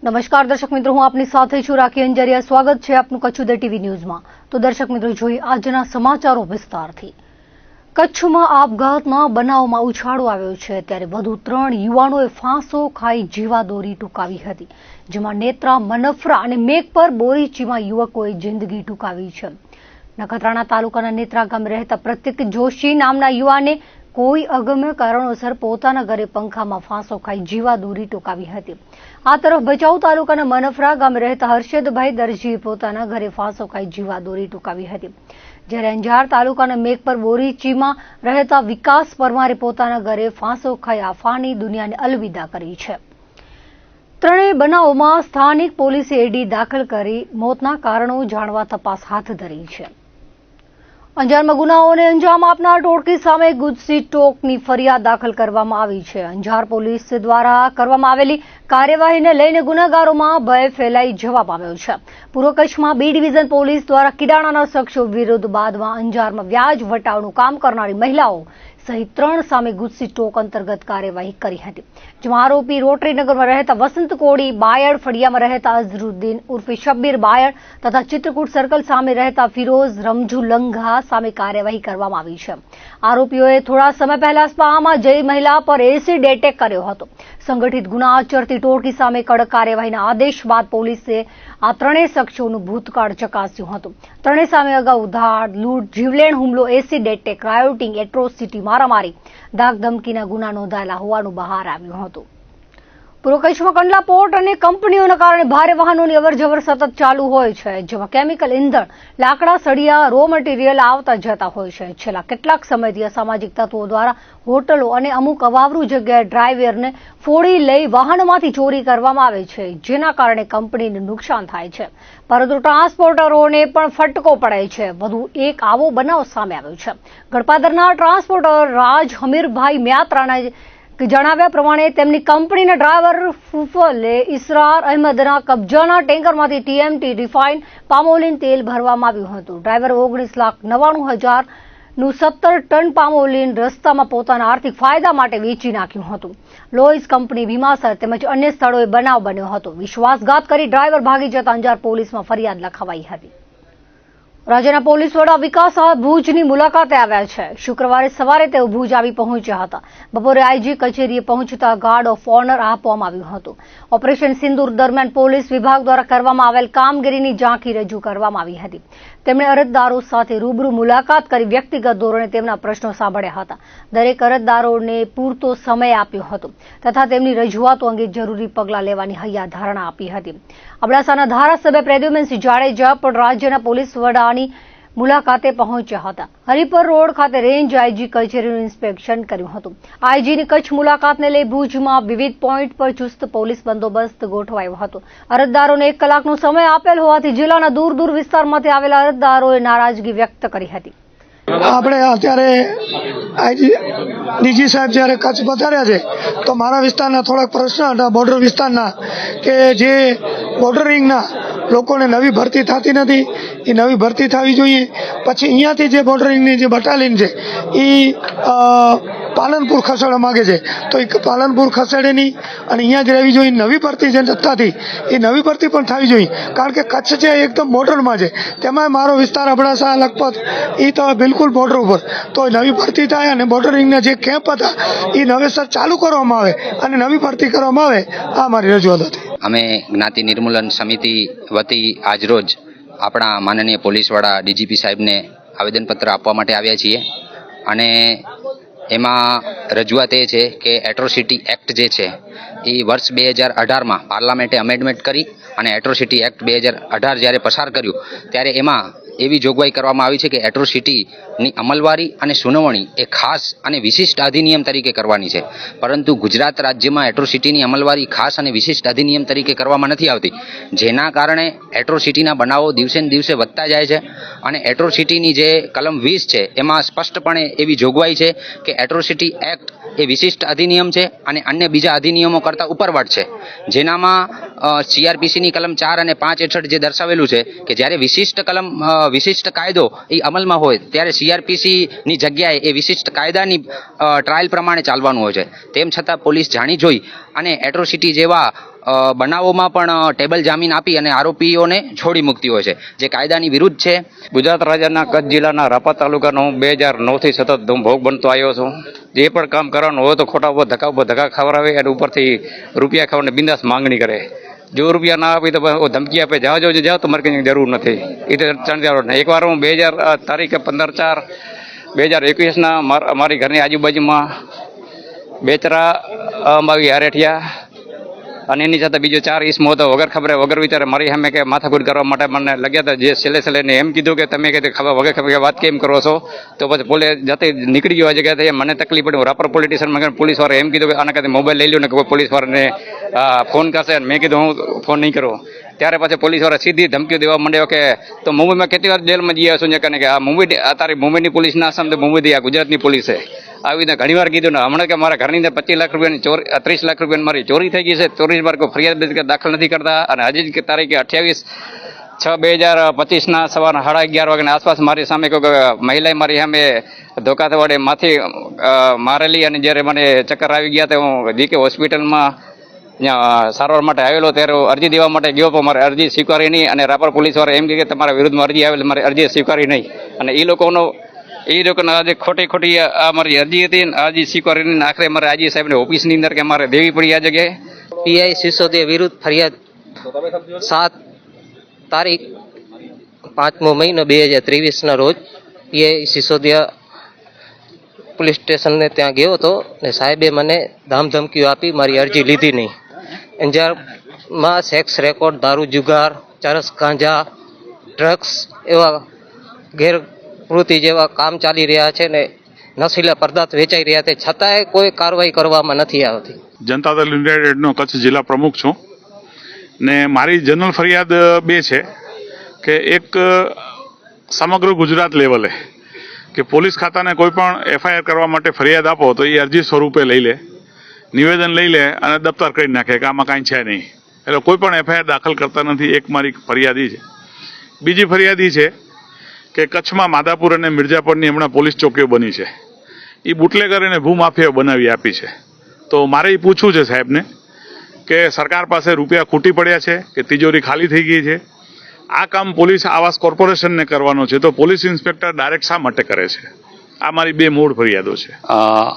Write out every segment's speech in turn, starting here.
નમસ્કાર દર્શક મિત્રો, હું આપની સાથે છું રાખી અંજારિયા। સ્વાગત છે આપનું કચ્છ ટીવી ન્યૂઝમાં। તો દર્શક મિત્રો, જોઈએ આજના સમાચારો વિસ્તારથી। કચ્છમાં આપઘાતના બનાવમાં ઉછાળો આવ્યો છે, ત્યારે વધુ 3 યુવાનોએ ફાંસો ખાઈ જીવાદોરી ટૂંકાવી હતી, જેમાં નેત્રા, મનફરા અને મેઘપર બોરીચીમાં યુવકોએ જિંદગી ટૂંકાવી છે। નખત્રાણા તાલુકાના નેત્રા ગામે રહેતા પ્રતીક જોશી નામના યુવાને કોઈ અગમ્ય કારણોસર પોતાના ઘરે પંખામાં ફાંસો ખાઈ જીવાદોરી ટૂંકાવી હતી। આ તરફ ભચાઉ તાલુકાના મનફરા ગામે રહેતા હર્ષદભાઈ દરજીએ પોતાના ઘરે ફાંસો ખાઈ જીવાદોરી ટૂંકાવી હતી, જ્યારે અંજાર તાલુકાના મેઘપર બોરીચીમાં રહેતા વિકાસ પરમારે પોતાના ઘરે ફાંસો ખાઈ આફાની દુનિયાને અલવિદા કરી છે। ત્રણેય બનાવોમાં સ્થાનિક પોલીસે એડી દાખલ કરી મોતના કારણો જાણવા તપાસ હાથ ધરી છે। અંજારમાં ગુનાઓને અંજામ આપનાર ટોળકી સામે ગુજસી ટોકની ફરિયાદ દાખલ કરવામાં આવી છે। અંજાર પોલીસ દ્વારા કરવામાં આવેલી કાર્યવાહીને લઈને ગુનેગારોમાં ભય ફેલાઈ જવા પામ્યો છે। પૂર્વ કચ્છમાં બી ડિવિઝન પોલીસ દ્વારા કિરાણાના શખ્સો વિરુદ્ધ બાદમાં અંજારમાં વ્યાજ વટાવનું કામ કરનારી મહિલાઓ સહિત 3 સામે ગુજસી ટોક અંતર્ગત કાર્યવાહી કરી હતી, જેમાં આરોપી રોટરીનગરમાં રહેતા વસંત કોડી બાયડ, ફળિયામાં રહેતા અઝરુદ્દીન ઉર્ફે શબ્બીર બાયડ તથા ચિત્રકૂટ સર્કલ સામે રહેતા ફિરોઝ રમજુ લંઘા સામે કાર્યવાહી કરવામાં આવી છે। આરોપીઓએ થોડા સમય પહેલા સ્પામાં જઈ મહિલા પર એસિડ એટેક કર્યો હતો। સંગઠિત ગુના આચરતી ટોળકી સામે કડક કાર્યવાહીના આદેશ બાદ પોલીસે આ 3 શખ્સોનું ભૂતકાળ ચકાસ્યું હતું। 3 સામે અગાઉ ધાડ, લૂંટ, જીવલેણ હુમલો, એસિડ એટેક, રાયોટિંગ, એટ્રોસિટી, મારામારી, ધાકધમકીના ગુના નોંધાયેલા હોવાનું બહાર આવ્યું હતું। પૂર્વ કચ્છમાં કંડલા પોર્ટ અને કંપનીઓના કારણે ભારે વાહનોની અવરજવર સતત ચાલુ હોય છે, જેમાં કેમિકલ ઇંધણ, લાકડા, સળિયા, રો મટીરિયલ આવતા જતા હોય છે। છેલ્લા કેટલાક સમયથી અસામાજિક તત્વો દ્વારા હોટલો અને અમુક અવાવરૂ જગ્યાએ ડ્રાઈવરને ફોડી લઈ વાહનોમાંથી ચોરી કરવામાં આવે છે, જેના કારણે કંપનીને નુકસાન થાય છે, પરંતુ ટ્રાન્સપોર્ટરોને પણ ફટકો પડે છે। વધુ એક આવો બનાવ સામે આવ્યો છે। ગળપાદરના ટ્રાન્સપોર્ટર રાજ હમીરભાઈ મ્યાત્રાના જણાવ્યા પ્રમાણે તેમની કંપનીના ડ્રાઈવર ફુફલે ઇસરાર અહેમદના કબજાના ટેન્કરમાંથી TMT રિફાઇન્ડ પામોલિન તેલ ભરવામાં આવ્યું હતું। ડ્રાઈવર 19,99,000નું 17 ટન પામોલિન રસ્તામાં પોતાના આર્થિક ફાયદા માટે વેચી નાખ્યું હતું। લોઇસ કંપની, ભીમાસર તેમજ અન્ય સ્થળોએ બનાવ બન્યો હતો। વિશ્વાસઘાત કરી ડ્રાઈવર ભાગી જતા અંજાર પોલીસમાં ફરિયાદ લખાવાઈ હતી। રાજ્યના પોલીસ વડા વિકાસ ભુજની મુલાકાતે આવ્યા છે। શુક્રવારે સવારે તેઓ ભુજ આવી પહોંચ્યા હતા। બપોરે આઈજી કચેરીએ પહોંચતા ગાર્ડ ઓફ ઓનર આપવામાં આવ્યું હતું। ઓપરેશન સિંદૂર દરમિયાન પોલીસ વિભાગ દ્વારા કરવામાં આવેલ કામગીરીની ઝાંખી રજૂ કરવામાં આવી હતી। તેમણે અરજદારો સાથે રૂબરૂ મુલાકાત કરી વ્યક્તિગત ધોરણે તેમના પ્રશ્નો સાંભળ્યા હતા। દરેક અરજદારોને પૂરતો સમય આપ્યો હતો તથા તેમની રજૂઆતો અંગે જરૂરી પગલાં લેવાની હૈયાધારણા આપી હતી। અબડાસાના ધારાસભ્ય પ્રદ્યુમનસિંહ જાડેજા પણ રાજ્યના પોલીસ વડાની મુલાકાતે પહોંચ્યા હતા। હરિપર રોડ ખાતે રેન્જ આઈજી કચેરીનું ઇન્સ્પેક્શન કર્યું હતું। આઈજીની કચ્છ મુલાકાતને લઈ ભુજમાં વિવિધ પોઈન્ટ પર ચુસ્ત પોલીસ બંદોબસ્ત ગોઠવાયો હતો। અરજદારોને 1 કલાકનો સમય આપેલ હોવાથી જિલ્લાના દૂર દૂર વિસ્તારમાંથી આવેલા અરજદારોએ નારાજગી વ્યક્ત કરી હતી। આપણે અત્યારે ડીજી સાહેબ જ્યારે કચ્છ પધાર્યા છે તો મારા વિસ્તારના થોડાક પ્રશ્ન હતા, બોર્ડર વિસ્તારના, કે જે બોર્ડરિંગના લોકોને નવી ભરતી થતી નથી, એ નવી ભરતી થવી જોઈએ। પછી અહીંયાથી જે બોર્ડરિંગની જે બટાલિયન છે એ પાલનપુર ખસેડવા માગે છે, તો એ પાલનપુર ખસેડે નહીં અને અહીંયા જ રહેવી જોઈએ। નવી ભરતી જે થતી એ નવી ભરતી પણ થવી જોઈએ, કારણ કે કચ્છ છે એકદમ બોર્ડરમાં છે, તેમાં મારો વિસ્તાર અબડાસા, લખપત એ તો બિલકુલ બોર્ડર ઉપર, તો નવી ભરતી થાય અને બોર્ડરિંગના જે કેમ્પ હતા એ નવેસર ચાલુ કરવામાં આવે અને નવી ભરતી કરવામાં આવે, આ મારી રજૂઆત હતી। અમે જ્ઞાતિ નિર્મૂલન સમિતિ વતી આજરોજ આપણા માનનીય પોલીસ વડા ડીજીપી સાહેબને આવેદનપત્ર આપવા માટે આવ્યા છીએ અને એમાં રજૂઆત એ છે કે એટ્રોસિટી એક્ટ જે છે એ વર્ષ 2018માં પાર્લામેન્ટે અમેન્ડમેન્ટ કરી અને એટ્રોસિટી એક્ટ 2018 જ્યારે પસાર કર્યું ત્યારે એમાં એવી જોગવાઈ કરવામાં આવી છે કે એટ્રોસિટીની અમલવારી અને સુનાવણી એ ખાસ અને વિશિષ્ટ અધિનિયમ તરીકે કરવાની છે, પરંતુ ગુજરાત રાજ્યમાં એટ્રોસિટીની અમલવારી ખાસ અને વિશિષ્ટ અધિનિયમ તરીકે કરવામાં નથી આવતી, જેના કારણે એટ્રોસિટીના બનાવો દિવસે ને દિવસે વધતા જાય છે। અને એટ્રોસિટીની જે કલમ 20 છે એમાં સ્પષ્ટપણે એવી જોગવાઈ છે કે એટ્રોસિટી એક્ટ એ વિશિષ્ટ અધિનિયમ છે અને અન્ય બીજા અધિનિયમો કરતાં ઉપરવટ છે, જેનામાં CRPCની કલમ 4 અને 5 હેઠળ જે દર્શાવેલું છે કે જ્યારે વિશિષ્ટ કાયદો એ અમલમાં હોય ત્યારે CRPCની જગ્યાએ એ વિશિષ્ટ કાયદાની ટ્રાયલ પ્રમાણે ચાલવાનું હોય છે। તેમ છતાં પોલીસ જાણી જોઈ અને એટ્રોસિટી જેવા બનાવોમાં પણ ટેબલ જામીન આપી અને આરોપીઓને છોડી મૂકતી હોય છે, જે કાયદાની વિરુદ્ધ છે. ગુજરાત રાજ્યના કચ્છ જિલ્લાના રાપર તાલુકાનો હું 2009થી સતત ભોગ બનતો આવ્યો છું. જે પણ કામ કરવાનું હોય તો ખોટા ઉપર ધક્કા ખવડાવે અને ઉપરથી રૂપિયા ખાવાને બિંદાસ માંગણી કરે. જો રૂપિયા ના આપી તો ધમકી આપે, જાઓ તમારે કંઈ જરૂર નથી. એ તો 3-4 એકવાર હું 15/4/2021 મારી ઘરની આજુબાજુમાં બેચરા અંબાવી હારેઠિયા અને એની સાથે બીજો 4 ઈસમો હતો. વગર ખબરે વગર વિચારે મારી સામે કે માથાકૂટ કરવા માટે મને લગ્યા હતા. જે છેલ્લે ને એમ કીધું કે તમે કે ખબર વગર ખબર વાત કેમ કરો છો, તો પછી પોલીસ જાતે નીકળી ગયો. આ જગ્યાએ મને તકલીફ પડી. રાપર પોલીસ સ્ટેશનમાં પોલીસ વાળા એમ કીધું કે આના કદી મોબાઈલ લઈ લો ને કોઈ પોલીસ વાળાને ફોન કરશે. મેં કીધું હું ફોન નહીં કરું. ત્યારે પછી પોલીસ વાળા સીધી ધમકીઓ દેવા માંડ્યો કે તો મુંબઈમાં કેટલી વાર જેલમાં જઈ આવ્યો છું કે આ તારી મુંબઈની પોલીસ ના સમજે, મુંબઈથી આ ગુજરાતની પોલીસ છે. આવી રીતે ઘણી વાર કીધું ને હમણાં કે મારા ઘરની અંદર 25 લાખ રૂપિયાની 30 લાખ રૂપિયાની મારી ચોરી થઈ ગઈ છે. 24 વાર કોઈ ફરિયાદ દાખલ નથી કરતા. અને હજી તારીખે 28/6/2025 સવારના 11:30 વાગ્યાની આસપાસ મારી સામે કોઈ મહિલાએ મારી સામે ધોકા વડે માથી મારેલી. અને જ્યારે મને ચક્કર આવી ગયા તો હું જીકે હોસ્પિટલમાં ત્યાં સારવાર માટે આવેલો, ત્યારે અરજી દેવા માટે ગયો પણ મારે અરજી સ્વીકારી નહીં. અને રાપર પોલીસ વાળા એમ કે તમારા વિરુદ્ધમાં અરજી આવેલી, મારી અરજી સ્વીકારી નહીં. અને એ લોકોને આજે ખોટી મારી અરજી હતી, અરજી સ્વીકારીને આખરે મારે આજી સાહેબને ઓફિસની અંદર કે મારે દેવી પડી. આ જગ્યાએ પીઆઈ સિસોદિયા વિરુદ્ધ ફરિયાદ 7 તારીખ 5મો મહિનો 2023ના રોજ પીઆઈ સિસોદિયા પોલીસ સ્ટેશનને ત્યાં ગયો હતો ને સાહેબે મને ધામધમકીઓ આપી. મારી અરજી લીધી નહીં. અંજારમાં સેક્સ રેકોર્ડ, દારૂ જુગાર, ચરસ ગાંજા, ડ્રગ્સ એવા ગેરવૃત્તિ જેવા કામ ચાલી રહ્યા છે ને નશીલા પદાર્થ વેચાઈ રહ્યા છે, છતાંય કોઈ કાર્યવાહી કરવામાં નથી આવતી. જનતા દળ યુનાઇટેડનો કચ્છ જિલ્લા પ્રમુખ છું ને મારી જનરલ ફરિયાદ 2 છે કે એક સમગ્ર ગુજરાત લેવલે કે પોલીસ ખાતાને કોઈ પણ એફઆઈઆર કરવા માટે ફરિયાદ આપો તો એ અરજી સ્વરૂપે લઈ લે, નિવેદન લઈ લે અને દફતર કરી નાખે કે આમાં કાંઈ છે નહીં. એટલે કોઈ પણ એફઆઈઆર દાખલ કરતા નથી. એક મારી ફરિયાદ એ છે. બીજી ફરિયાદ એ છે કે કચ્છમાં માધાપુર અને મિર્જાપુરની હમણાં પોલીસ ચોકીઓ બની છે, એ બુટલેગર અને ભૂમાફિયાઓ બનાવી આપી છે. તો મારે એ પૂછવું છે સાહેબને કે સરકાર પાસે રૂપિયા ખૂટી પડ્યા છે કે તિજોરી ખાલી થઈ ગઈ છે? આ કામ પોલીસ આવાસ કોર્પોરેશનને કરવાનો છે તો પોલીસ ઇન્સ્પેક્ટર ડાયરેક્ટ શા માટે કરે છે? આ મારી 2 મૂળ ફરિયાદો છે.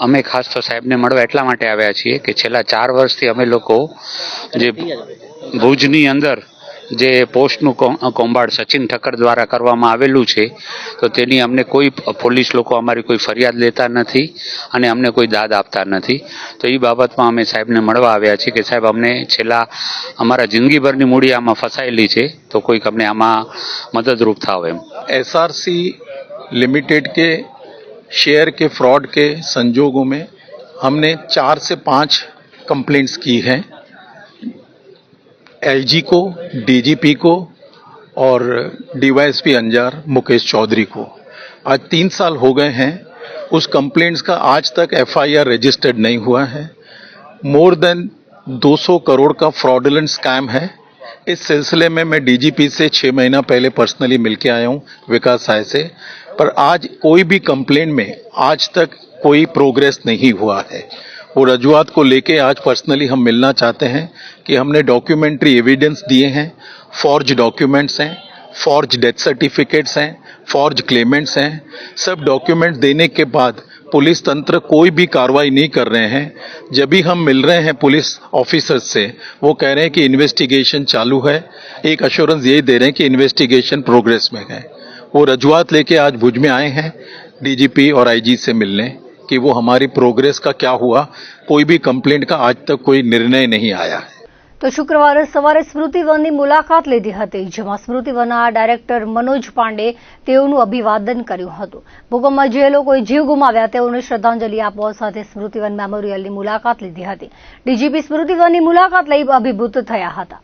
અમે ખાસ તો સાહેબને મળવા એટલા માટે આવ્યા છીએ કે છેલ્લા 4 વર્ષથી અમે લોકો જે ભુજની અંદર જે પોસ્ટનું કૌભાંડ સચિન ઠક્કર દ્વારા કરવામાં આવેલું છે તો તેની અમને કોઈ પોલીસ લોકો અમારી કોઈ ફરિયાદ લેતા નથી અને અમને કોઈ દાદ આપતા નથી. તો એ બાબતમાં અમે સાહેબને મળવા આવ્યા છીએ કે સાહેબ અમને છેલ્લા અમારા જિંદગીભરની મૂડી આમાં ફસાયેલી છે તો કોઈક અમને આમાં મદદરૂપ થાવ એમ. एसआरसी लिमिटेड के शेयर के फ्रॉड के संजोगों में हमने 4 से 5 कंप्लेंट्स की हैं एलजी को, डीजीपी को और डीवाईएसपी अंजार मुकेश चौधरी को. आज 3 साल हो गए हैं. उस कंप्लेंट्स का आज तक एफआईआर रजिस्टर्ड नहीं हुआ है. मोर देन 200 करोड़ का फ्रॉडुलेंट स्कैम है. इस सिलसिले में मैं डीजीपी से 6 महीना पहले पर्सनली मिलके आया हूं विकास साय से, पर आज कोई भी कंप्लेंट में आज तक कोई प्रोग्रेस नहीं हुआ है. वो रजूआत को लेके आज पर्सनली हम मिलना चाहते हैं कि हमने डॉक्यूमेंट्री एविडेंस दिए हैं, फॉर्ज डॉक्यूमेंट्स हैं, फॉर्ज डेथ सर्टिफिकेट्स हैं, फॉर्ज क्लेमेंट्स हैं. सब डॉक्यूमेंट देने के बाद पुलिस तंत्र कोई भी कार्रवाई नहीं कर रहे हैं. जब भी हम मिल रहे हैं पुलिस ऑफिसर्स से वो कह रहे हैं कि इन्वेस्टिगेशन चालू है. एक अश्योरेंस यही दे रहे हैं कि इन्वेस्टिगेशन प्रोग्रेस में है. वो रजूआत लेके आज भुज में आए हैं डीजीपी और आईजी से मिलने कि वो हमारी प्रोग्रेस का क्या हुआ. कोई भी कंप्लेंट का आज तक कोई निर्णय नहीं आया है. તો શુક્રવારે સવારે સ્મૃતિવનની મુલાકાત લીધી હતી, જેમાં સ્મૃતિવનના ડાયરેક્ટર મનોજ પાંડે તેઓનું અભિવાદન કર્યું હતું. ભૂકંપમાં જે લોકોએ જીવ ગુમાવ્યા તેઓને શ્રદ્ધાંજલિ આપવા સાથે સ્મૃતિવન મેમોરિયલની મુલાકાત લીધી હતી. ડીજીપી સ્મૃતિવનની મુલાકાત લઈ અભિભૂત થયા હતા.